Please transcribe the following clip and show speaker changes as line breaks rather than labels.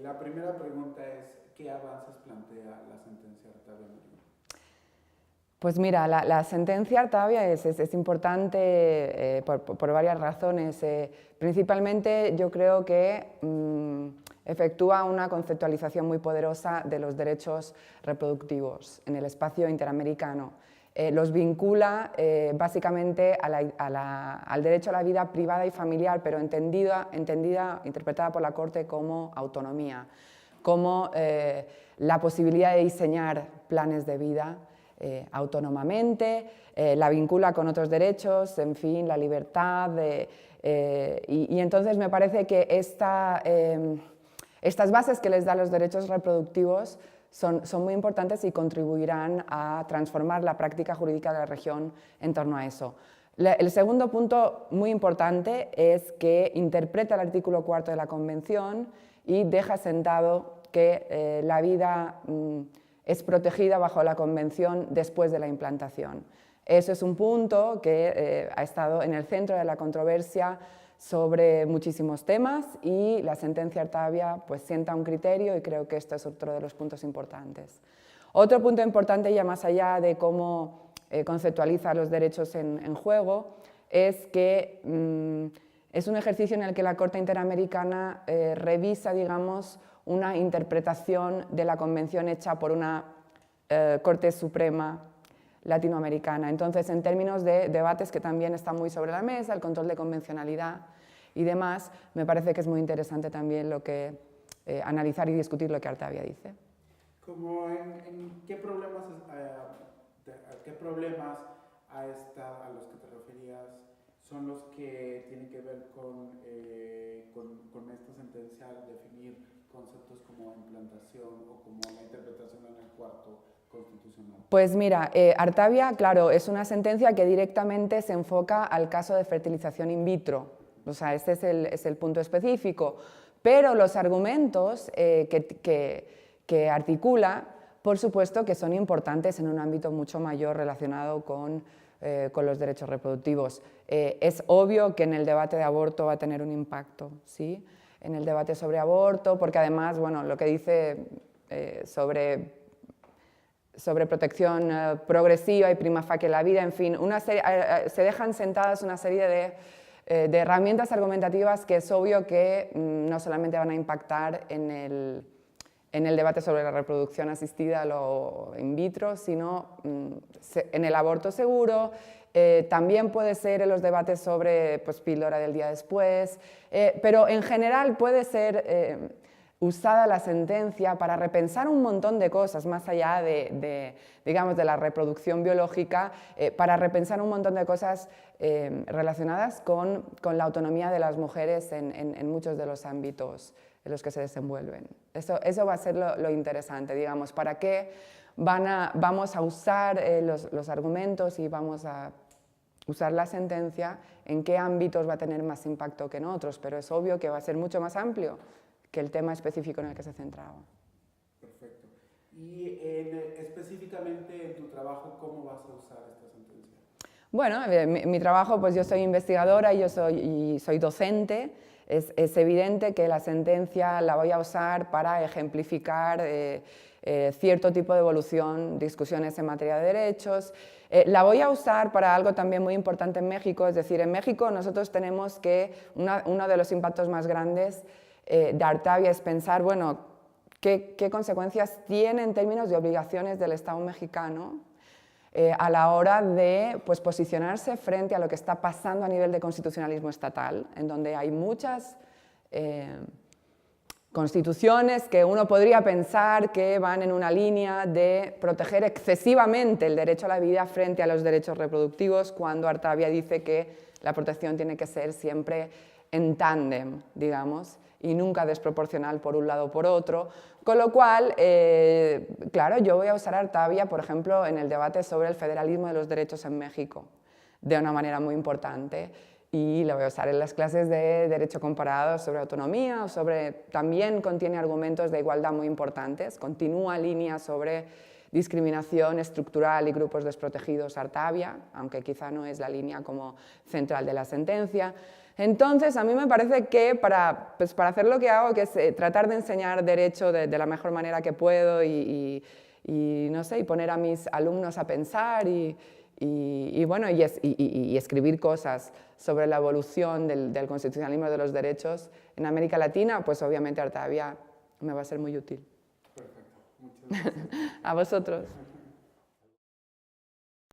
La primera pregunta es, ¿qué avances plantea la sentencia Artavia Merino?
Pues mira, la sentencia Artavia es importante por varias razones. Principalmente yo creo que efectúa una conceptualización muy poderosa de los derechos reproductivos en el espacio interamericano. Los vincula básicamente al derecho a la vida privada y familiar, pero interpretada por la Corte como autonomía, como la posibilidad de diseñar planes de vida autónomamente, la vincula con otros derechos, en fin, la libertad, y entonces me parece que estas bases que les dan los derechos reproductivos son muy importantes y contribuirán a transformar la práctica jurídica de la región en torno a eso. El segundo punto muy importante es que interpreta el artículo 4 de la Convención y deja sentado que la vida es protegida bajo la Convención después de la implantación. Eso es un punto que ha estado en el centro de la controversia sobre muchísimos temas y la sentencia Artavia pues sienta un criterio y creo que esto es otro de los puntos importantes. Otro punto importante, ya más allá de cómo conceptualiza los derechos en juego, es que es un ejercicio en el que la Corte Interamericana revisa, digamos, una interpretación de la Convención hecha por una Corte Suprema latinoamericana. Entonces, en términos de debates que también están muy sobre la mesa, el control de convencionalidad y demás, me parece que es muy interesante también analizar y discutir lo que Artavia dice.
¿Qué problemas a los que te referías son los que tienen que ver con esta sentencia al definir conceptos como implantación o como la interpretación en el cuarto constitucional?
Pues mira, Artavia, claro, es una sentencia que directamente se enfoca al caso de fertilización in vitro, o sea, este es el punto específico, pero los argumentos que articula, por supuesto que son importantes en un ámbito mucho mayor relacionado con los derechos reproductivos. Es obvio que en el debate de aborto va a tener un impacto, ¿sí? En el debate sobre aborto, porque además, bueno, lo que dice sobre protección progresiva y prima facie la vida, en fin, se dejan sentadas una serie de herramientas argumentativas que es obvio que no solamente van a impactar en el debate sobre la reproducción asistida o in vitro, sino en el aborto seguro. También puede ser en los debates sobre pues, píldora del día después, pero en general puede ser usada la sentencia para repensar un montón de cosas, más allá digamos, de la reproducción biológica, para repensar un montón de cosas relacionadas con la autonomía de las mujeres en muchos de los ámbitos en los que se desenvuelven. Eso va a ser lo interesante, digamos, para qué vamos a usar los argumentos y vamos a usar la sentencia, en qué ámbitos va a tener más impacto que en otros, pero es obvio que va a ser mucho más amplio que el tema específico en el que se centraba.
Perfecto. Y específicamente en tu trabajo, ¿cómo vas a usar esta sentencia?
Bueno, mi trabajo, pues yo soy investigadora y soy docente. Es evidente que la sentencia la voy a usar para ejemplificar cierto tipo de evolución, discusiones en materia de derechos. La voy a usar para algo también muy importante en México, es decir, en México nosotros tenemos que uno de los impactos más grandes de Artavia es pensar, bueno, qué consecuencias tiene en términos de obligaciones del Estado mexicano a la hora de pues, posicionarse frente a lo que está pasando a nivel de constitucionalismo estatal, en donde hay muchas constituciones que uno podría pensar que van en una línea de proteger excesivamente el derecho a la vida frente a los derechos reproductivos, cuando Artavia dice que la protección tiene que ser siempre en tándem, digamos, y nunca desproporcional por un lado o por otro, con lo cual, claro, yo voy a usar Artavia, por ejemplo, en el debate sobre el federalismo de los derechos en México, de una manera muy importante, y lo voy a usar en las clases de Derecho Comparado sobre autonomía, también contiene argumentos de igualdad muy importantes, continúa líneas sobre discriminación estructural y grupos desprotegidos Artavia, aunque quizá no es la línea como central de la sentencia. Entonces, a mí me parece que para hacer lo que hago, que es tratar de enseñar derecho de la mejor manera que puedo y no sé, y poner a mis alumnos a pensar y escribir cosas sobre la evolución del constitucionalismo de los derechos en América Latina, pues obviamente Artavia me va a ser muy útil.
Perfecto, muchas gracias.
A vosotros.